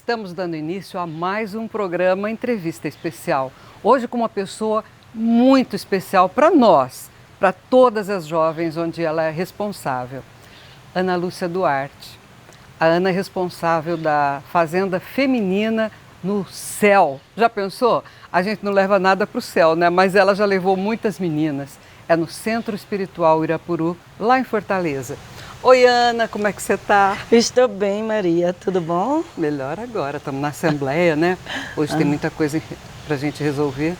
Estamos dando início a mais um programa Entrevista Especial. Hoje com uma pessoa muito especial para nós, para todas as jovens onde ela é responsável. Ana Lúcia Duarte. A Ana é responsável da Fazenda Feminina no Céu. Já pensou? A gente não leva nada para o céu, né? Mas ela já levou muitas meninas. É no Centro Espiritual Irapuru, lá em Fortaleza. Oi, Ana, como é que você está? Estou bem, Maria. Tudo bom? Melhor agora, estamos na Assembleia, né? Hoje tem muita coisa para a gente resolver.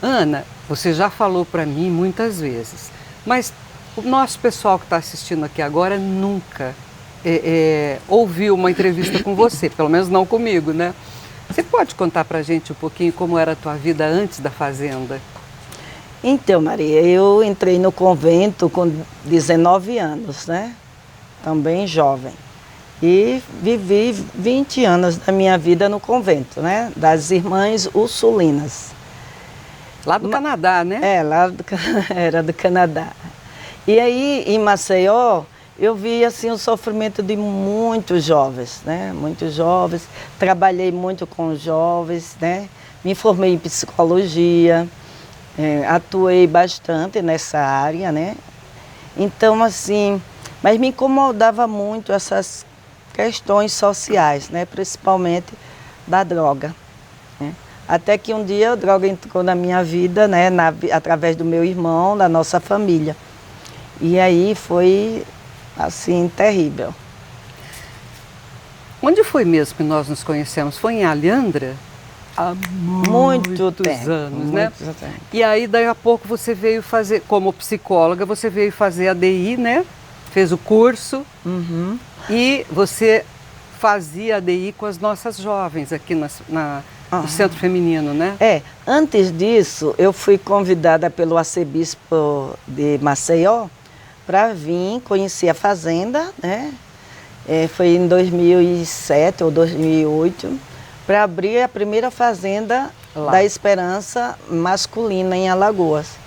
Ana, você já falou para mim muitas vezes, mas o nosso pessoal que está assistindo aqui agora nunca ouviu uma entrevista com você, pelo menos não comigo, né? Você pode contar para a gente um pouquinho como era a tua vida antes da Fazenda? Então, Maria, eu entrei no convento com 19 anos, né? Também jovem. E vivi 20 anos da minha vida no convento, né? Das Irmãs Ursulinas. Lá do Canadá, né? Era do Canadá. E aí, em Maceió, eu vi assim o sofrimento de muitos jovens, né? Muitos jovens. Trabalhei muito com jovens, né? Me formei em psicologia, atuei bastante nessa área, né? Então, assim, mas me incomodava muito essas questões sociais, né? Principalmente da droga, né? Até que um dia a droga entrou na minha vida, né? Através do meu irmão, da nossa família. E aí foi, assim, terrível. Onde foi mesmo que nós nos conhecemos? Foi em Alhandra? Há muitos tempo, anos, né? Tempo. E aí, daí a pouco, você veio fazer, como psicóloga, você veio fazer ADI, né? Fez o curso. Uhum. E você fazia ADI com as nossas jovens aqui no Centro Feminino, né? Antes disso, eu fui convidada pelo arcebispo de Maceió para vir conhecer a Fazenda, né? Foi em 2007 ou 2008, para abrir a primeira Fazenda da Esperança masculina em Alagoas.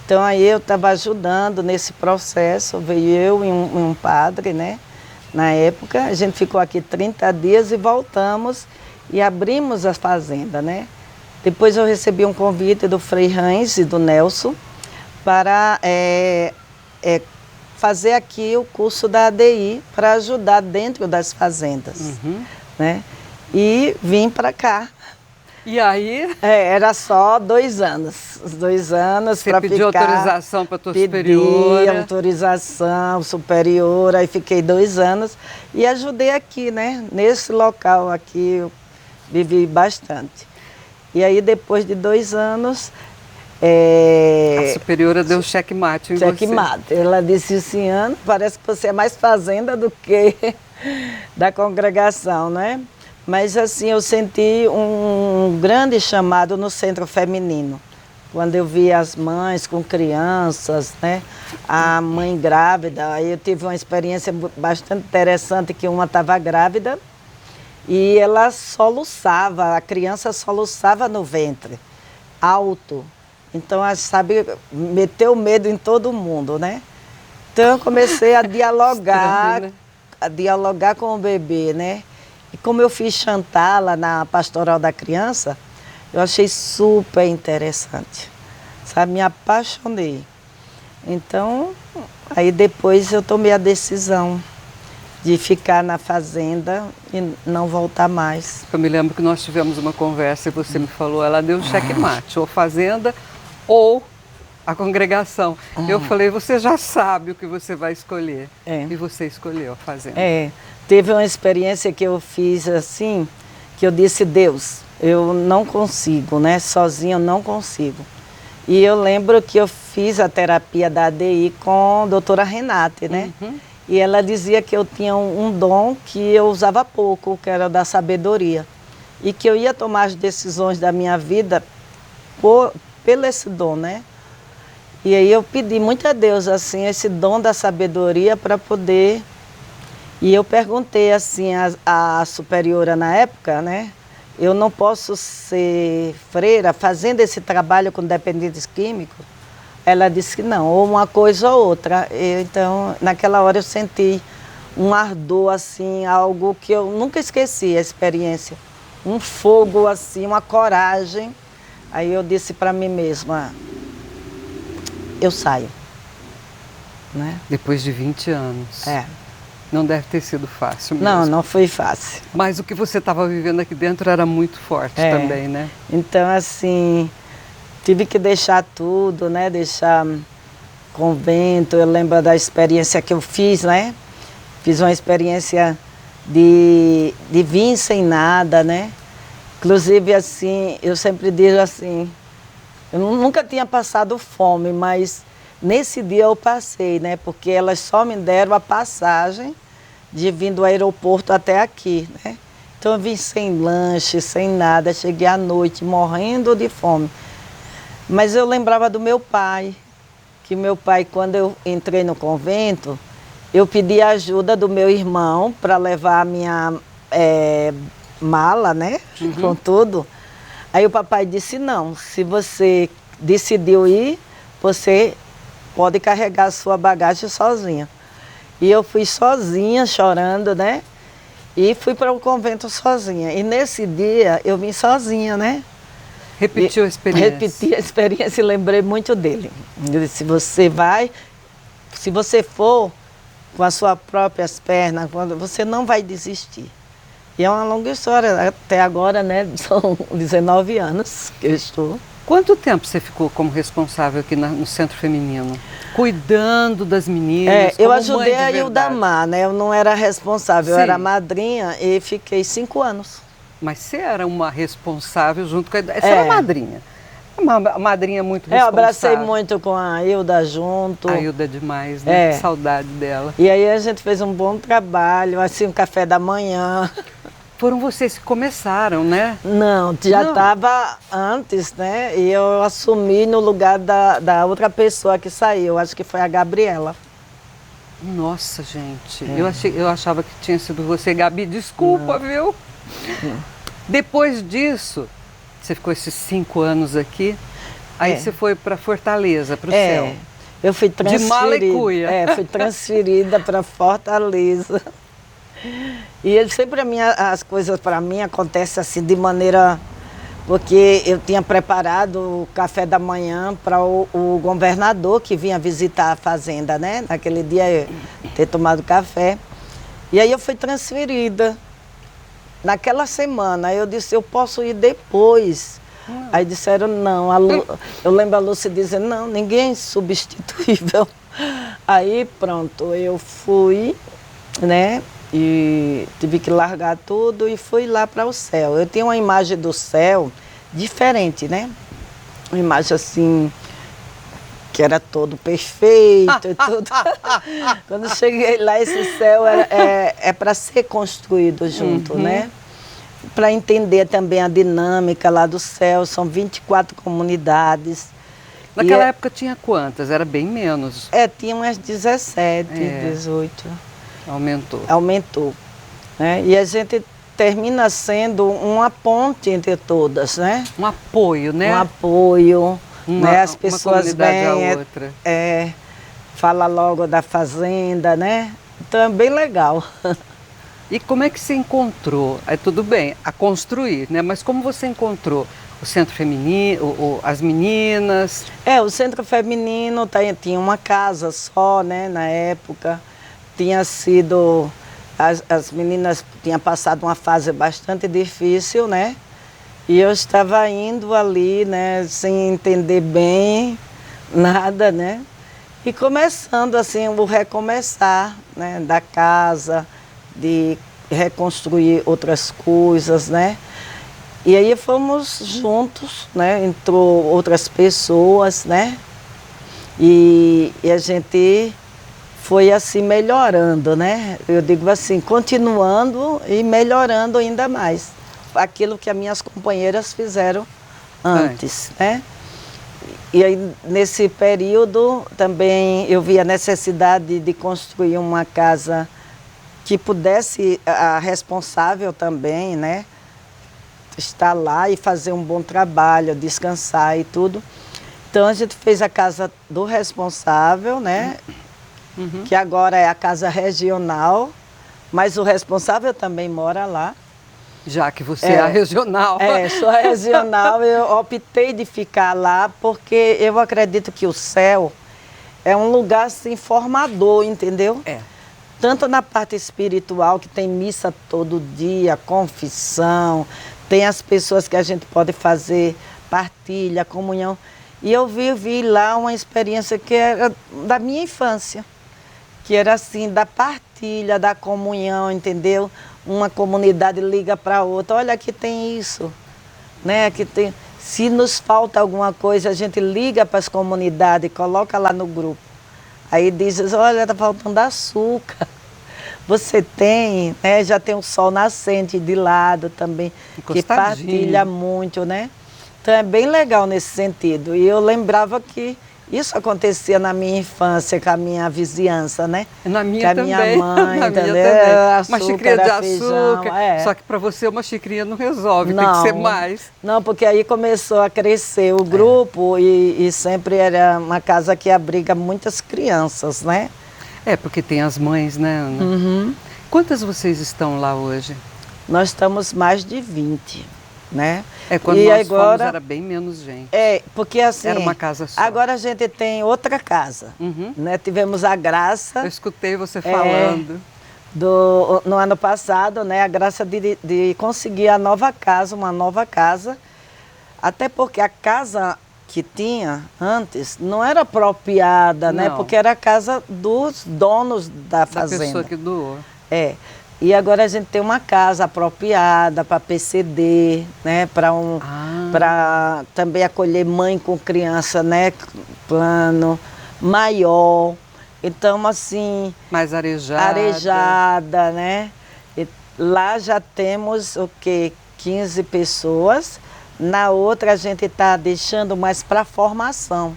Então aí eu estava ajudando nesse processo, veio eu e um padre, né? Na época, a gente ficou aqui 30 dias e voltamos e abrimos a fazenda, né? Depois eu recebi um convite do Frei Heinz e do Nelson para fazer aqui o curso da ADI para ajudar dentro das fazendas, né? E vim para cá. E aí? Era só 2 anos. Os 2 anos para ficar. Você pediu autorização para a tua superiora? Pedi autorização superiora, aí fiquei 2 anos e ajudei aqui, né? Nesse local aqui eu vivi bastante. E aí depois de 2 anos... A superiora deu checkmate em você. Checkmate. Ela disse assim, Ana, parece que você é mais fazenda do que da congregação, né? Mas assim, eu senti um grande chamado no centro feminino. Quando eu vi as mães com crianças, né? A mãe grávida, aí eu tive uma experiência bastante interessante, que uma estava grávida e ela soluçava, a criança soluçava no ventre, alto. Então, sabe, meteu medo em todo mundo, né? Então eu comecei a dialogar, Estranho, né? a dialogar com o bebê, né? E como eu fiz chantar lá na Pastoral da Criança, eu achei super interessante, sabe? Me apaixonei. Então, aí depois eu tomei a decisão de ficar na fazenda e não voltar mais. Eu me lembro que nós tivemos uma conversa e você me falou, ela deu checkmate, ou fazenda ou a congregação. Eu falei, você já sabe o que você vai escolher. E você escolheu a fazenda. Teve uma experiência que eu fiz assim, que eu disse, Deus, eu não consigo, né? Sozinha eu não consigo. E eu lembro que eu fiz a terapia da ADI com a doutora Renate, né? E ela dizia que eu tinha um dom que eu usava pouco, que era da sabedoria. E que eu ia tomar as decisões da minha vida pelo esse dom, né? E aí eu pedi muito a Deus, assim, esse dom da sabedoria para poder... E eu perguntei, assim, a superiora na época, né? Eu não posso ser freira fazendo esse trabalho com dependentes químicos? Ela disse que não, ou uma coisa ou outra. Então, naquela hora eu senti um ardor assim, algo que eu nunca esqueci, a experiência. Um fogo assim, uma coragem. Aí eu disse para mim mesma, eu saio. Né? Depois de 20 anos. É. Não deve ter sido fácil mesmo. Não, não foi fácil. Mas o que você estava vivendo aqui dentro era muito forte também, né? Então, assim, tive que deixar tudo, né? Deixar convento. Eu lembro da experiência que eu fiz, né? Fiz uma experiência de vir sem nada, né? Inclusive, assim, eu sempre digo assim, eu nunca tinha passado fome, mas nesse dia eu passei, né? Porque elas só me deram a passagem de vir do aeroporto até aqui, né? Então eu vim sem lanche, sem nada, cheguei à noite morrendo de fome. Mas eu lembrava do meu pai, que meu pai, quando eu entrei no convento, eu pedi a ajuda do meu irmão para levar a minha mala, né? Com tudo. Aí o papai disse, não, se você decidiu ir, você pode carregar a sua bagagem sozinha. E eu fui sozinha, chorando, né? E fui para o convento sozinha. E nesse dia eu vim sozinha, né? Repetiu a experiência? Repeti a experiência e lembrei muito dele. Ele disse, se você for com as suas próprias pernas, você não vai desistir. E é uma longa história, até agora, né? São 19 anos que eu estou. Quanto tempo você ficou como responsável aqui no Centro Feminino? Cuidando das meninas? Eu ajudei a Ildamar, né? Eu não era responsável, eu era madrinha e fiquei 5 anos. Mas você era uma responsável junto com a... Você era madrinha. Uma madrinha muito responsável. Eu abracei muito com a Hilda junto. A Hilda é demais, né? Que saudade dela. E aí a gente fez um bom trabalho, assim, um café da manhã. Foram vocês que começaram, né? Não, já estava antes, né? E eu assumi no lugar da outra pessoa que saiu, acho que foi a Gabriela. Nossa, gente, eu achava que tinha sido você, Gabi, desculpa, viu? Depois disso, você ficou esses 5 anos aqui, aí você foi para Fortaleza, para o céu. Eu fui transferida. De mala e cuia. Fui transferida para Fortaleza. E ele sempre as coisas para mim acontecem assim de maneira... Porque eu tinha preparado o café da manhã para o governador que vinha visitar a fazenda, né? Naquele dia eu ter tomado café. E aí eu fui transferida. Naquela semana eu disse, eu posso ir depois. Aí disseram não. Eu lembro a Lúcia dizendo, não, ninguém é substituível. Aí pronto, eu fui, né? E tive que largar tudo e fui lá para o céu. Eu tenho uma imagem do céu diferente, né? Uma imagem assim, que era todo perfeito e tudo. Quando cheguei lá, esse céu é para ser construído junto, né? Para entender também a dinâmica lá do céu, são 24 comunidades. Naquela época tinha quantas? Era bem menos. Tinha umas 17, 18. Aumentou. Aumentou. Né? E a gente termina sendo uma ponte entre todas, né? Um apoio, né? Um apoio. Né? As pessoas vêm, a outra. Fala logo da fazenda, né? Então é bem legal. E como é que você encontrou? Tudo bem, a construir, né? Mas como você encontrou o Centro Feminino, as meninas? O Centro Feminino tinha uma casa só, né? Na época. Tinha sido, as meninas tinham passado uma fase bastante difícil, né? E eu estava indo ali, né, sem entender bem nada, né? E começando assim, o recomeçar, né, da casa, de reconstruir outras coisas, né? E aí fomos juntos, né? Entrou outras pessoas, né? E a gente foi assim melhorando, né? Eu digo assim, continuando e melhorando ainda mais. Aquilo que as minhas companheiras fizeram antes, né? E aí, nesse período, também eu vi a necessidade de construir uma casa que pudesse, a responsável também, né? Estar lá e fazer um bom trabalho, descansar e tudo. Então, a gente fez a casa do responsável, né? Que agora é a casa regional, mas o responsável também mora lá. Já que você é a regional. Sou a regional, eu optei de ficar lá porque eu acredito que o céu é um lugar assim, formador, entendeu? Tanto na parte espiritual, que tem missa todo dia, confissão, tem as pessoas que a gente pode fazer partilha, comunhão. E eu vivi lá uma experiência que era da minha infância, que era assim, da partilha, da comunhão, entendeu? Uma comunidade liga para outra, olha, aqui tem isso, né? Aqui tem... Se nos falta alguma coisa, a gente liga para as comunidades, coloca lá no grupo. Aí diz, olha, está faltando açúcar. Você tem, né? Já tem o sol nascente de lado também, que partilha muito, né? Então é bem legal nesse sentido. E eu lembrava que isso acontecia na minha infância, com a minha vizinhança, né? Na minha também. Com a minha mãe, na entendeu? Minha também. Açúcar, uma xicrinha de açúcar. Feijão, Só que para você uma xicrinha não resolve, tem que ser mais. Não, porque aí começou a crescer o grupo e sempre era uma casa que abriga muitas crianças, né? Porque tem as mães, né, Ana? Uhum. Quantas vocês estão lá hoje? Nós estamos mais de 20, né? Quando nós fomos era bem menos gente. Porque assim... Era uma casa só. Agora a gente tem outra casa, né? Tivemos a graça... Eu escutei você falando. No ano passado, né? A graça de conseguir a nova casa, uma nova casa. Até porque a casa que tinha antes não era apropriada, né? Porque era a casa dos donos da fazenda. Da pessoa que doou. E agora a gente tem uma casa apropriada para PCD, né? Para também acolher mãe com criança, né? Plano maior. Então, assim... Mais arejada. Arejada, né? E lá já temos, 15 pessoas. Na outra a gente está deixando mais para formação.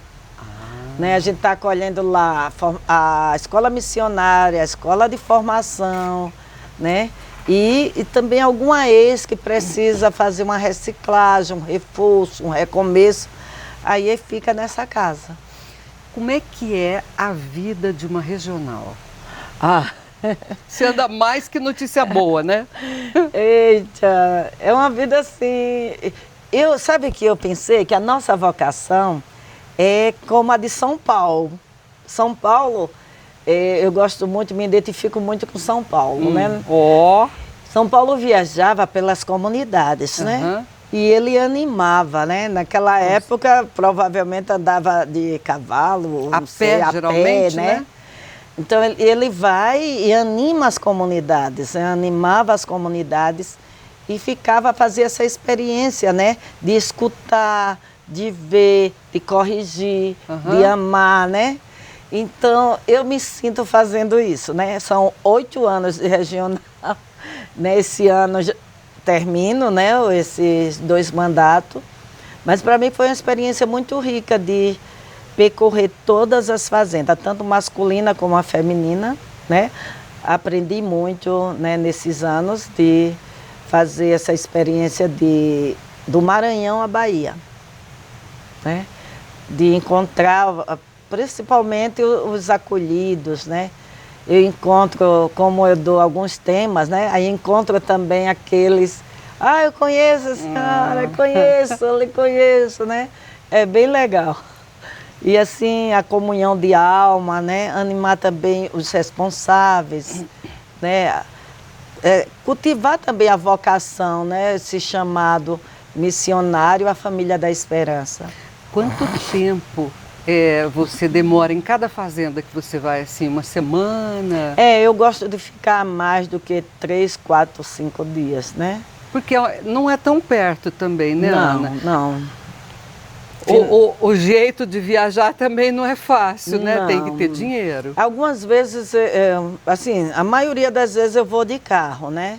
Né? A gente está acolhendo lá a escola missionária, a escola de formação, né? E também alguma ex que precisa fazer uma reciclagem, um reforço, um recomeço. Aí fica nessa casa. Como é que é a vida de uma regional? Você anda mais que notícia boa, né? Eita, é uma vida assim... Sabe que eu pensei que a nossa vocação é como a de São Paulo. São Paulo, eu gosto muito, me identifico muito com São Paulo, né? São Paulo viajava pelas comunidades, né? E ele animava, né? Naquela época, provavelmente andava de cavalo, a pé, geralmente, né? Então, ele vai e anima as comunidades, né? Animava as comunidades e ficava a fazer essa experiência, né? De escutar, de ver, de corrigir, de amar, né? Então, eu me sinto fazendo isso, né? São 8 anos de regional, né? Esse ano termino, né? Esses 2 mandatos. Mas para mim foi uma experiência muito rica de percorrer todas as fazendas, tanto masculina como a feminina, né? Aprendi muito, né, nesses anos de fazer essa experiência do Maranhão à Bahia, né? De encontrar principalmente os acolhidos, né? Eu encontro, como eu dou alguns temas, né? Aí encontro também aqueles, eu conheço a senhora, eu lhe conheço, né? É bem legal. E assim, a comunhão de alma, né? Animar também os responsáveis, né? Cultivar também a vocação, né? Esse chamado missionário, a família da esperança. Quanto tempo você demora em cada fazenda que você vai, assim, uma semana? Eu gosto de ficar mais do que 3, 4, 5 dias, né? Porque não é tão perto também, né, Ana? Não. O jeito de viajar também não é fácil, né? Tem que ter dinheiro. Algumas vezes, assim, a maioria das vezes eu vou de carro, né?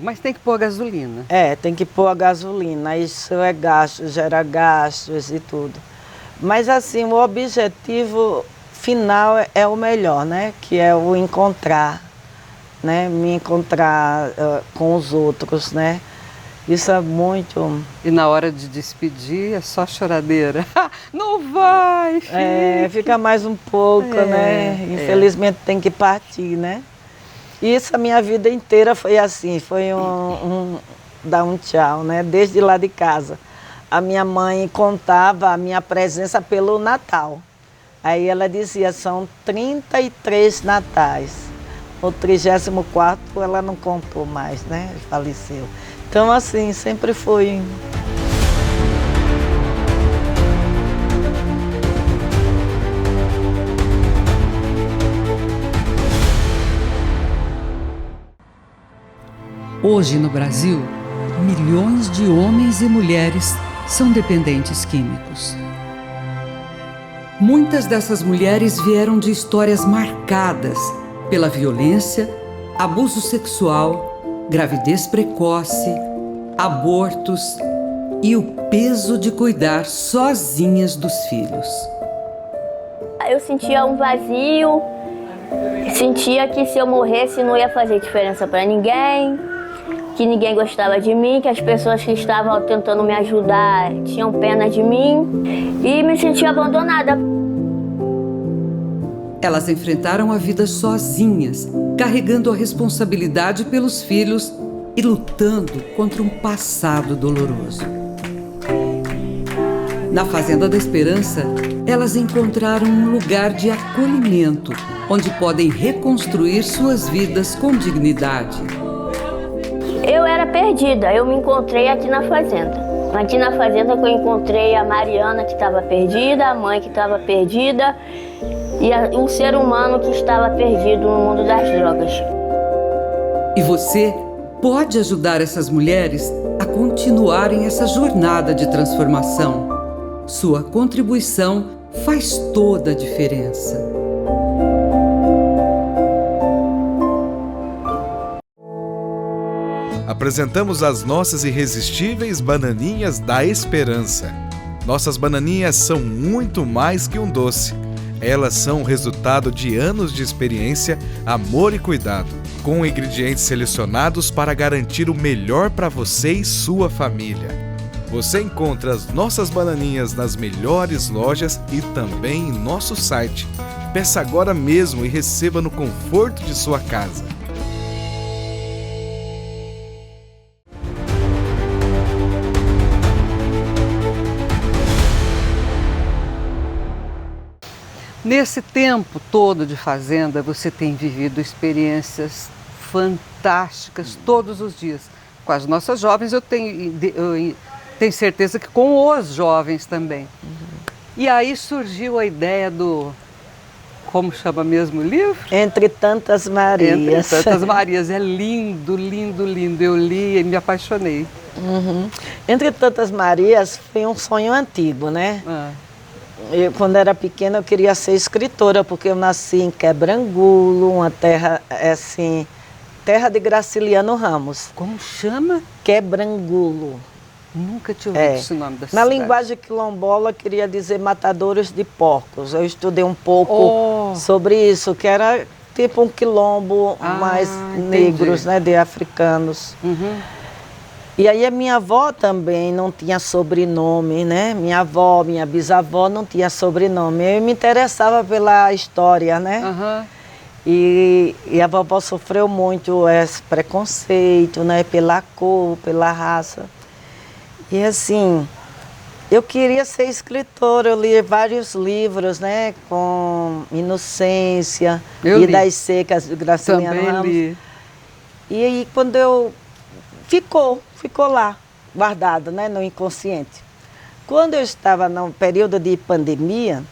Mas tem que pôr gasolina. Tem que pôr a gasolina, isso é gasto, gera gastos e tudo. Mas assim, o objetivo final é o melhor, né? Que é o encontrar, né? Me encontrar com os outros, né? Isso é muito... E na hora de despedir é só choradeira. Não vai, filho. Fica mais um pouco, né? Infelizmente tem que partir, né? Isso a minha vida inteira foi assim, foi dar um tchau, né? Desde lá de casa. A minha mãe contava a minha presença pelo Natal. Aí ela dizia, são 33 natais. O 34º ela não contou mais, né? Faleceu. Então assim, sempre foi. Hoje no Brasil, milhões de homens e mulheres são dependentes químicos. Muitas dessas mulheres vieram de histórias marcadas pela violência, abuso sexual, gravidez precoce, abortos e o peso de cuidar sozinhas dos filhos. Eu sentia um vazio, sentia que se eu morresse não ia fazer diferença para ninguém, que ninguém gostava de mim, que as pessoas que estavam tentando me ajudar tinham pena de mim e me sentia abandonada. Elas enfrentaram a vida sozinhas, carregando a responsabilidade pelos filhos e lutando contra um passado doloroso. Na Fazenda da Esperança, elas encontraram um lugar de acolhimento, onde podem reconstruir suas vidas com dignidade. Eu era perdida, eu me encontrei aqui na Fazenda. Aqui na Fazenda que eu encontrei a Mariana, que estava perdida, a mãe que estava perdida e um ser humano que estava perdido no mundo das drogas. E você pode ajudar essas mulheres a continuarem essa jornada de transformação. Sua contribuição faz toda a diferença. Apresentamos as nossas irresistíveis bananinhas da esperança. Nossas bananinhas são muito mais que um doce. Elas são o resultado de anos de experiência, amor e cuidado, com ingredientes selecionados para garantir o melhor para você e sua família. Você encontra as nossas bananinhas nas melhores lojas e também em nosso site. Peça agora mesmo e receba no conforto de sua casa. Nesse tempo todo de fazenda, você tem vivido experiências fantásticas todos os dias. Com as nossas jovens, eu tenho certeza que com os jovens também. E aí surgiu a ideia do... Como chama mesmo o livro? Entre Tantas Marias. Entre Tantas Marias. É lindo, lindo, lindo. Eu li e me apaixonei. Entre Tantas Marias foi um sonho antigo, né? Eu, quando era pequena, eu queria ser escritora, porque eu nasci em Quebrangulo, uma terra, assim, terra de Graciliano Ramos. Como chama? Quebrangulo. Nunca tinha ouvido esse nome da cidade. Na linguagem quilombola, queria dizer matadores de porcos. Eu estudei um pouco sobre isso, que era tipo um quilombo mais negros, né, de africanos. E aí a minha avó também não tinha sobrenome, né? Minha avó, minha bisavó não tinha sobrenome. Eu me interessava pela história, né? E a vovó sofreu muito esse preconceito, né? Pela cor, pela raça. E assim, eu queria ser escritora, eu li vários livros, né? Com Inocência, Vidas Secas, de Graciliano Ramos. Li. E aí quando eu... Ficou lá, guardado, né, no inconsciente. Quando eu estava no período de pandemia,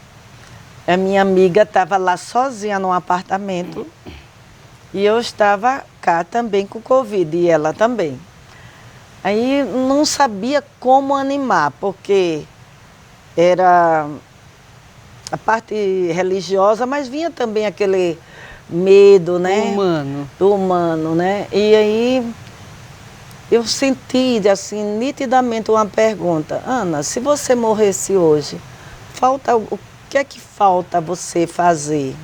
a minha amiga estava lá sozinha num apartamento e eu estava cá também com Covid, e ela também. Aí não sabia como animar, porque era a parte religiosa, mas vinha também aquele medo, né? Humano, né? E aí... eu senti, assim, nitidamente uma pergunta. Ana, se você morresse hoje, o que é que falta você fazer?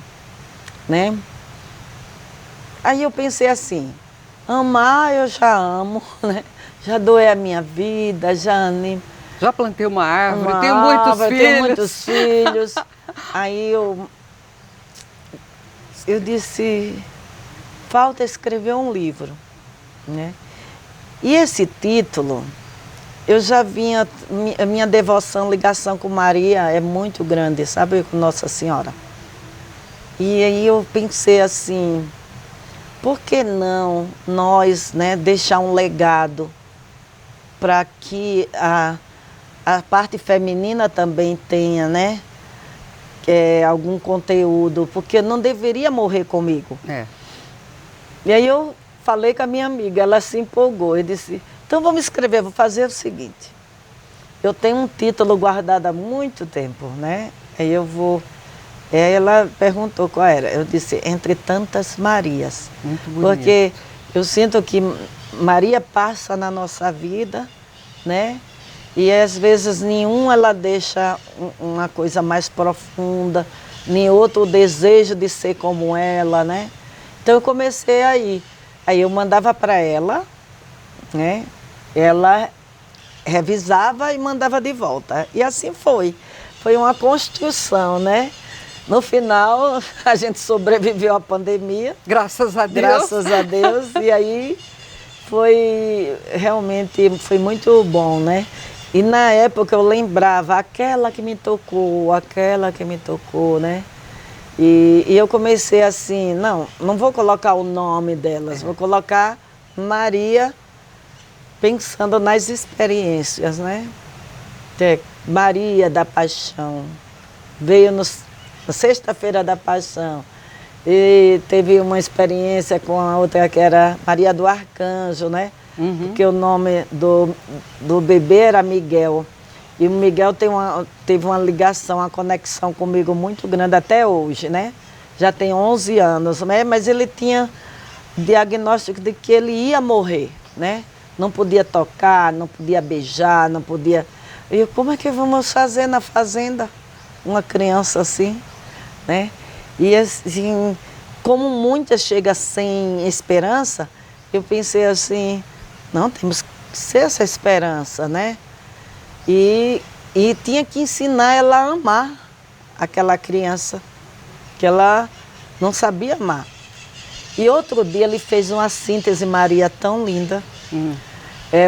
Né? Aí eu pensei assim, amar eu já amo, né? Já doei a minha vida, já plantei uma árvore, tenho muitos filhos. Aí eu disse, falta escrever um livro, né? E esse título, eu já vinha, a minha devoção, ligação com Maria é muito grande, sabe, com Nossa Senhora. E aí eu pensei assim, por que não nós, né, deixar um legado para que a parte feminina também tenha, né, algum conteúdo, porque não deveria morrer comigo. E aí eu falei com a minha amiga, ela se empolgou e disse, então vamos escrever, vou fazer o seguinte, eu tenho um título guardado há muito tempo, né? Aí eu vou... Aí ela perguntou qual era, eu disse, Entre Tantas Marias. Muito bonito. Porque eu sinto que Maria passa na nossa vida, né? E às vezes nenhum ela deixa uma coisa mais profunda, nem outro o desejo de ser como ela, né? Então eu comecei aí eu mandava para ela, né? Ela revisava e mandava de volta. E assim foi. Foi uma construção, né? No final, a gente sobreviveu à pandemia. Graças a Deus. Graças a Deus. E aí realmente foi muito bom, né? E na época eu lembrava aquela que me tocou, né? E eu comecei assim, não vou colocar o nome delas, vou colocar Maria, pensando nas experiências, né? Maria da Paixão, veio na Sexta-feira da Paixão, e teve uma experiência com a outra que era Maria do Arcanjo, né? Porque o nome do bebê era Miguel. E o Miguel teve uma ligação, uma conexão comigo muito grande até hoje, né? Já tem 11 anos, né? Mas ele tinha diagnóstico de que ele ia morrer, né? Não podia tocar, não podia beijar, não podia... E como é que vamos fazer na fazenda? Uma criança assim, né? E assim, como muitas chegam sem esperança, eu pensei assim, não, temos que ser essa esperança, né? E tinha que ensinar ela a amar aquela criança, que ela não sabia amar. E outro dia ele fez uma síntese, Maria, tão linda.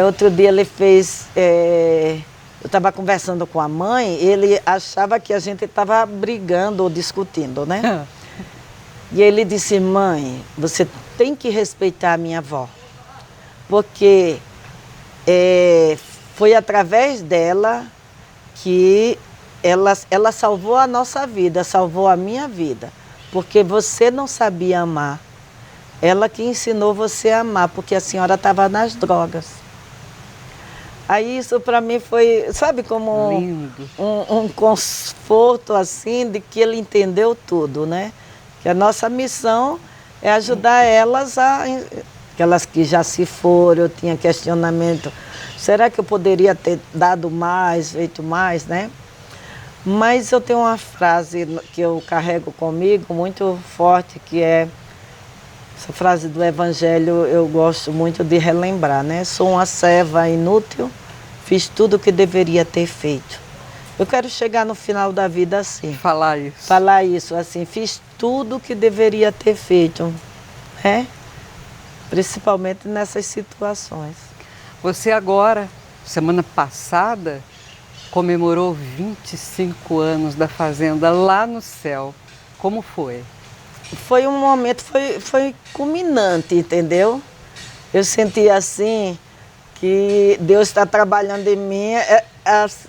Outro dia ele fez... eu estava conversando com a mãe, ele achava que a gente estava brigando ou discutindo, né? E ele disse, mãe, você tem que respeitar a minha avó, porque foi através dela que ela salvou a nossa vida, salvou a minha vida, porque você não sabia amar. Ela que ensinou você a amar, porque a senhora estava nas drogas. Aí isso para mim foi, sabe, como um conforto assim, de que ele entendeu tudo, né? Que a nossa missão é ajudar elas aquelas que já se foram, eu tinha questionamento, será que eu poderia ter dado mais, feito mais, né? Mas eu tenho uma frase que eu carrego comigo, muito forte, que é, essa frase do Evangelho eu gosto muito de relembrar, né? Sou uma serva inútil, fiz tudo o que deveria ter feito. Eu quero chegar no final da vida assim. Falar isso. Falar isso, assim, fiz tudo o que deveria ter feito, né? Principalmente nessas situações. Você agora, semana passada, comemorou 25 anos da Fazenda lá no céu. Como foi? Foi um momento, foi culminante, entendeu? Eu senti assim que Deus está trabalhando em mim,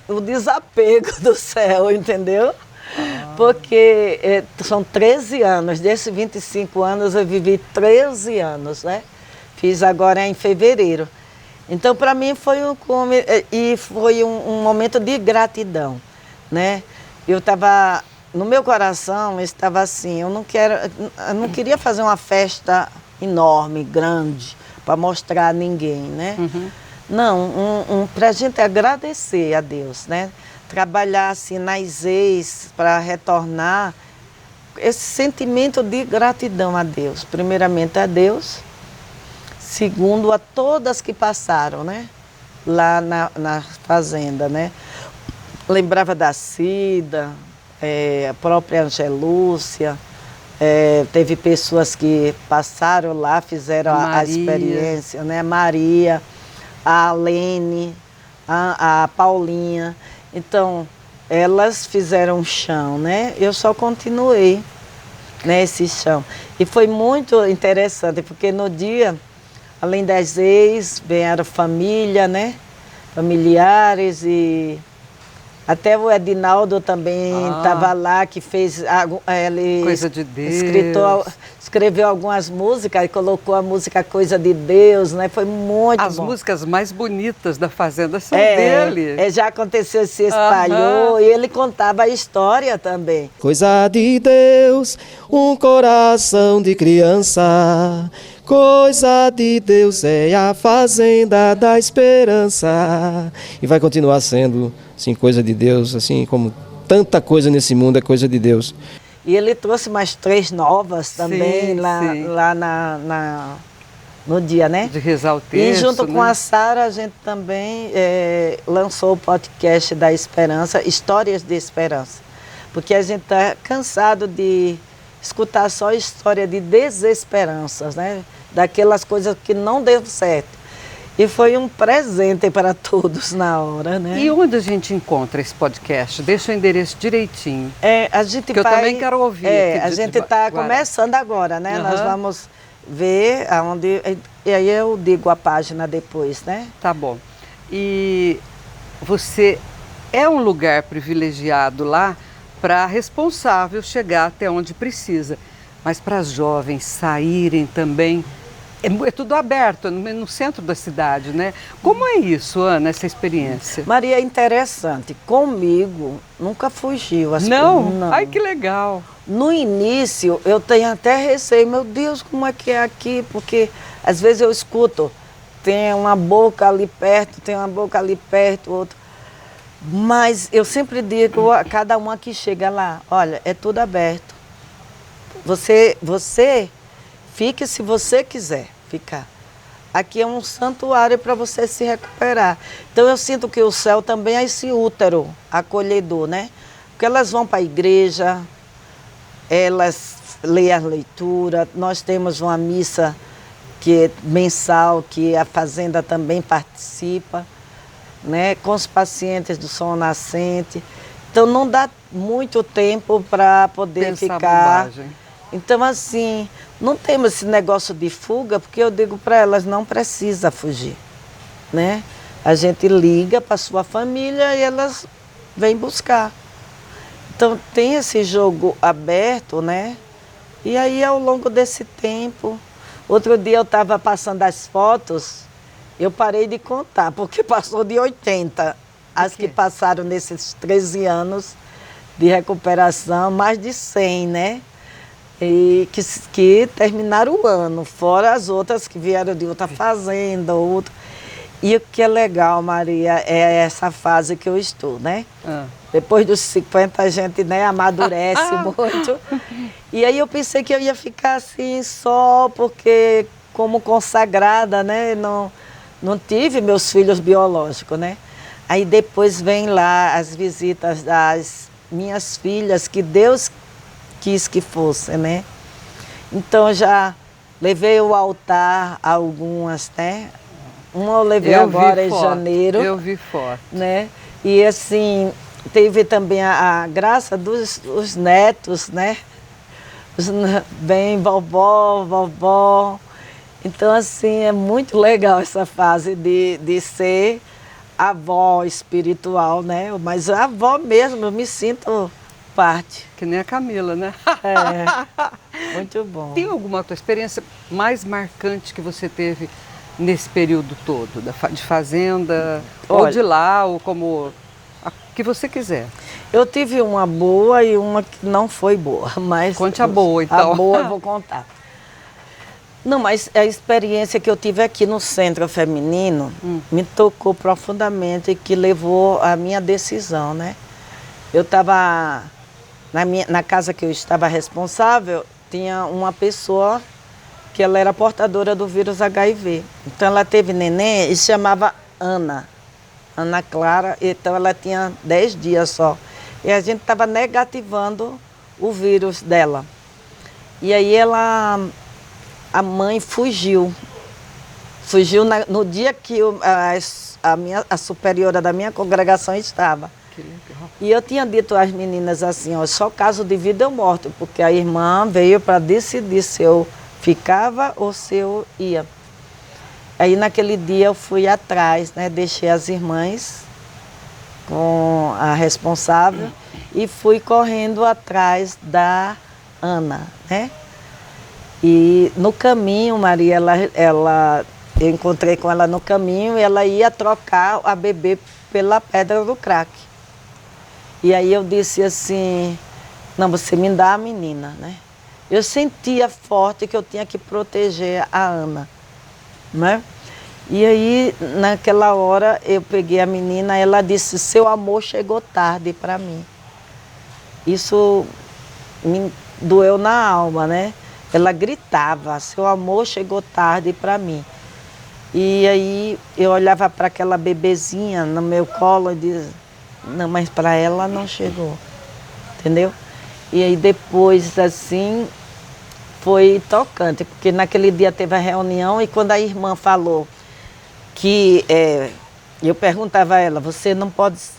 o desapego do céu, entendeu? Porque são 13 anos, desses 25 anos eu vivi 13 anos, né? Fiz agora em fevereiro. Então para mim foi um momento de gratidão, né? Eu estava... No meu coração estava assim, eu não queria fazer uma festa enorme, grande, para mostrar a ninguém, né? Não, para a gente agradecer a Deus, né? Trabalhar assim nas ex para retornar esse sentimento de gratidão a Deus. Primeiramente a Deus, segundo a todas que passaram, né? Lá na fazenda, né? Lembrava da Cida, a própria Angelúcia, Teve pessoas que passaram lá, fizeram a experiência, né? Maria, a Alene, a Paulinha. Então, elas fizeram um chão, né? Eu só continuei nesse chão. E foi muito interessante, porque no dia, além das ex, vieram família, né? Familiares e até o Edinaldo também estava lá, que fez... Ele Coisa de Deus. Escreveu algumas músicas e colocou a música Coisa de Deus, né? Foi muito bom. As músicas mais bonitas da Fazenda são dele. Já aconteceu, se espalhou, e ele contava a história também. Coisa de Deus, um coração de criança. Coisa de Deus é a Fazenda da Esperança. E vai continuar sendo, assim, coisa de Deus, assim como tanta coisa nesse mundo é coisa de Deus. E ele trouxe mais 3 novas também, sim, lá no dia, né? De rezar o texto, e junto com a Sara, a gente também lançou o podcast da Esperança, Histórias de Esperança. Porque a gente está cansado de escutar só história de desesperanças, né? Daquelas coisas que não deu certo. E foi um presente para todos na hora, né? E onde a gente encontra esse podcast? Deixa o endereço direitinho. A gente eu também quero ouvir. A gente está começando agora, né? Nós vamos ver aonde... E aí eu digo a página depois, né? Tá bom. E você é um lugar privilegiado lá para responsável chegar até onde precisa. Mas para as jovens saírem também... É tudo aberto, no centro da cidade, né? Como é isso, Ana, essa experiência? Maria, é interessante. Comigo, nunca fugiu. Não? Ai, que legal. No início, eu tenho até receio. Meu Deus, como é que é aqui? Porque, às vezes, eu escuto. Tem uma boca ali perto, tem uma boca ali perto, outra. Mas eu sempre digo a cada uma que chega lá, olha, é tudo aberto. Você fique se você quiser ficar. Aqui é um santuário para você se recuperar. Então eu sinto que o céu também é esse útero acolhedor, né? Porque elas vão para a igreja, elas leem a leitura, nós temos uma missa que é mensal, que a Fazenda também participa, né? Com os pacientes do Sol Nascente. Então não dá muito tempo para poder pensar ficar. Bobagem. Então, assim, não temos esse negócio de fuga, porque eu digo para elas, não precisa fugir, né? A gente liga para a sua família e elas vêm buscar. Então, tem esse jogo aberto, né? E aí, ao longo desse tempo... Outro dia eu estava passando as fotos, eu parei de contar, porque passou de 80. As que passaram nesses 13 anos de recuperação, mais de 100, né? E que terminaram o ano, fora as outras que vieram de outra fazenda, outra. E o que é legal, Maria, é essa fase que eu estou, né? Depois dos 50 a gente, né, amadurece muito. E aí eu pensei que eu ia ficar assim só porque como consagrada, né? Não tive meus filhos biológicos, né? Aí depois vem lá as visitas das minhas filhas, que Deus quis que fosse, né? Então já levei o altar a algumas, né? Uma eu levei agora em janeiro. Eu vi foto. Né? E assim, teve também a graça dos netos, né? Bem, vovó. Então assim, é muito legal essa fase de ser avó espiritual, né? Mas a avó mesmo, eu me sinto parte. Que nem a Camila, né? Muito bom. Tem alguma tua experiência mais marcante que você teve nesse período todo, de fazenda, ou de lá, ou como a que você quiser? Eu tive uma boa e uma que não foi boa, mas... Conte a boa, então. A boa eu vou contar. Não, mas a experiência que eu tive aqui no Centro Feminino me tocou profundamente e que levou à minha decisão, né? Eu estava... Na casa que eu estava responsável, tinha uma pessoa que ela era portadora do vírus HIV. Então ela teve neném e se chamava Ana Clara, então ela tinha 10 dias só. E a gente estava negativando o vírus dela. E aí a mãe fugiu. Fugiu no dia que a superiora da minha congregação estava. Que legal. E eu tinha dito às meninas assim, ó, só caso de vida ou morte, porque a irmã veio para decidir se eu ficava ou se eu ia. Aí naquele dia eu fui atrás, né, deixei as irmãs com a responsável e fui correndo atrás da Ana, né? E no caminho, Maria, eu encontrei com ela no caminho e ela ia trocar a bebê pela pedra do crack. E aí eu disse assim, não, você me dá a menina, né? Eu sentia forte que eu tinha que proteger a Ana, né? E aí, naquela hora, eu peguei a menina, ela disse, seu amor chegou tarde para mim. Isso me doeu na alma, né? Ela gritava, seu amor chegou tarde para mim. E aí eu olhava para aquela bebezinha no meu colo e dizia, não, mas para ela não chegou, entendeu? E aí depois, assim, foi tocante, porque naquele dia teve a reunião e quando a irmã falou que eu perguntava a ela,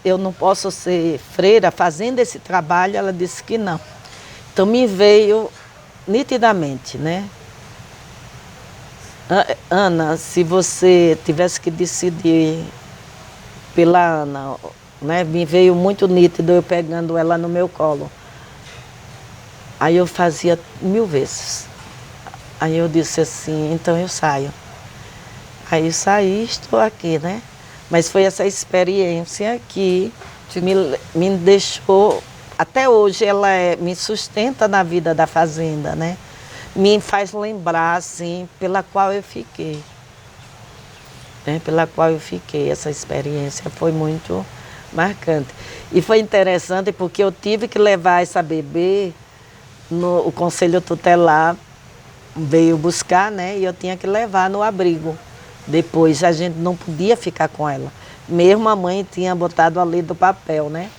eu não posso ser freira fazendo esse trabalho, ela disse que não. Então me veio nitidamente, né? Ana, se você tivesse que decidir pela Ana, né? Me veio muito nítido eu pegando ela no meu colo. Aí eu fazia 1000 vezes. Aí eu disse assim, então eu saio. Aí saí, estou aqui, né? Mas foi essa experiência que me deixou, até hoje ela me sustenta na vida da fazenda, né? Me faz lembrar, assim, pela qual eu fiquei. Né? Pela qual eu fiquei, essa experiência foi muito marcante. E foi interessante porque eu tive que levar essa bebê, o Conselho Tutelar veio buscar, né? E eu tinha que levar no abrigo. Depois a gente não podia ficar com ela. Mesmo a mãe tinha botado a lei do papel, né?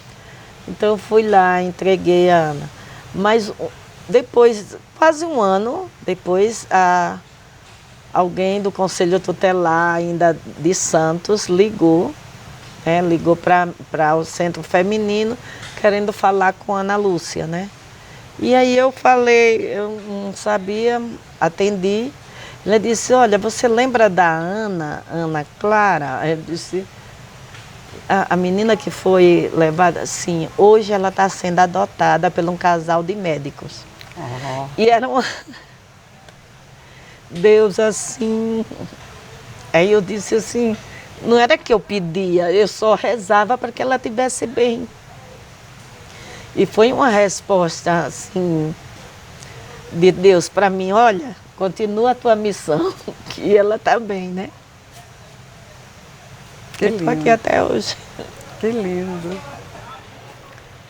Então eu fui lá, entreguei a Ana. Mas depois, quase um ano depois, alguém do Conselho Tutelar, ainda de Santos, ligou, né? Ligou para o Centro Feminino, querendo falar com a Ana Lúcia, né? E aí eu falei, eu não sabia, atendi. Ela disse, olha, você lembra da Ana Clara? Eu disse, a menina que foi levada, sim, hoje ela está sendo adotada por um casal de médicos. Oh. E era uma... Deus assim... Aí eu disse assim, não era que eu pedia, eu só rezava para que ela estivesse bem. E foi uma resposta assim, de Deus para mim, olha, continua a tua missão, que ela está bem, né? Que lindo. Eu estou aqui até hoje. Que lindo.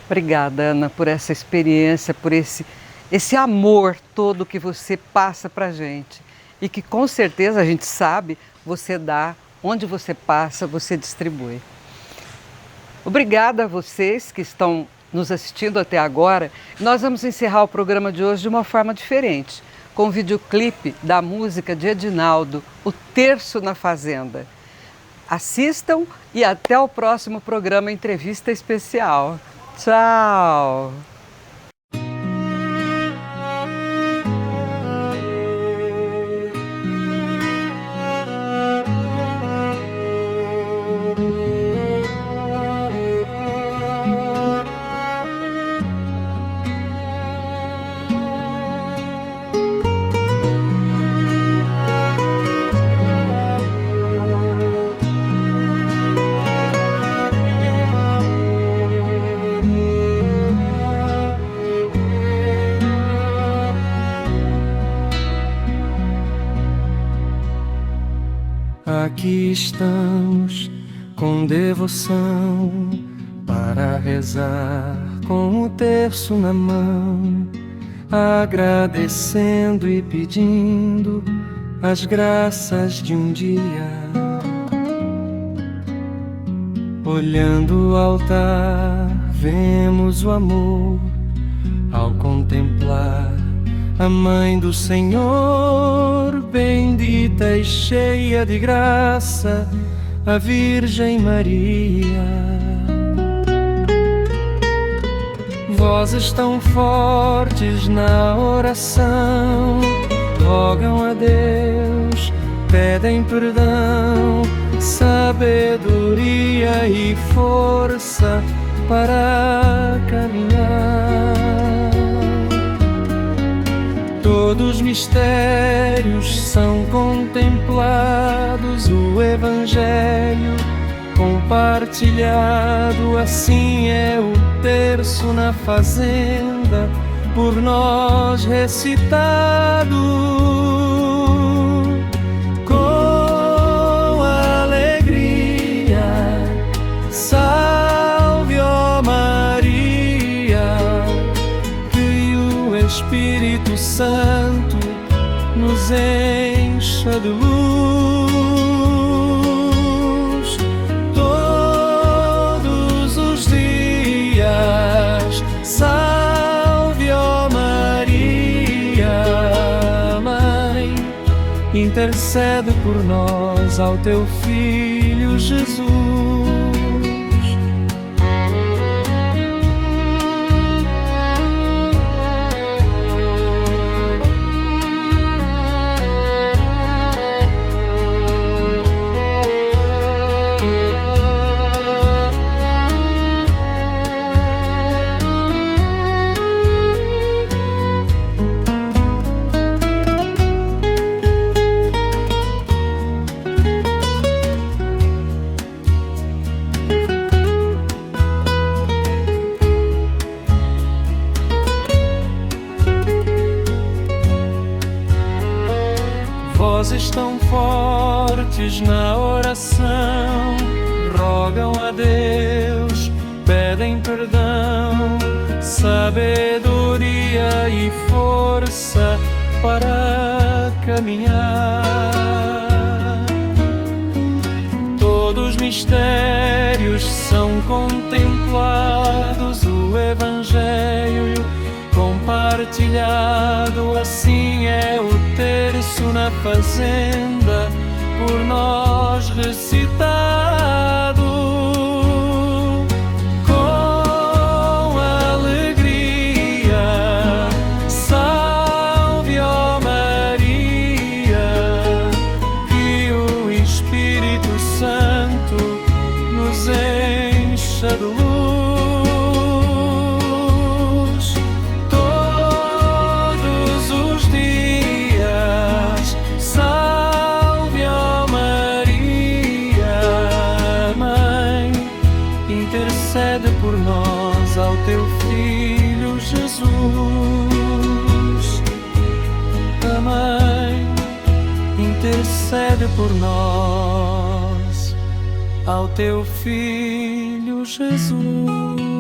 Obrigada, Ana, por essa experiência, por esse amor todo que você passa para a gente. E que com certeza a gente sabe, você dá, onde você passa, você distribui. Obrigada a vocês que estão nos assistindo até agora. Nós vamos encerrar o programa de hoje de uma forma diferente, com o videoclipe da música de Edinaldo, O Terço na Fazenda. Assistam e até o próximo programa Entrevista Especial. Tchau! Aqui estamos com devoção para rezar com o terço na mão, agradecendo e pedindo as graças de um dia. Olhando o altar, vemos o amor ao contemplar a Mãe do Senhor, bendita e cheia de graça, a Virgem Maria. Vozes tão fortes na oração, rogam a Deus, pedem perdão, sabedoria e força para caminhar. Todos os mistérios são contemplados, o Evangelho compartilhado, assim é o terço na fazenda, por nós recitado. Com alegria, salve, ó Maria, que o Espírito Santo nos encha de luz. Todos os dias, salve, ó Maria, Mãe, intercede por nós ao teu Filho Jesus. Vozes tão fortes na oração, rogam a Deus, pedem perdão, sabedoria e força para caminhar. Todos os mistérios são contemplados, o Evangelho compartilhado, assim é o terço na fazenda, por nós recitado. Com alegria, salve, ó Maria, que o Espírito Santo nos encha de luz. Intercede por nós ao teu Filho Jesus. A Mãe intercede por nós ao teu Filho Jesus.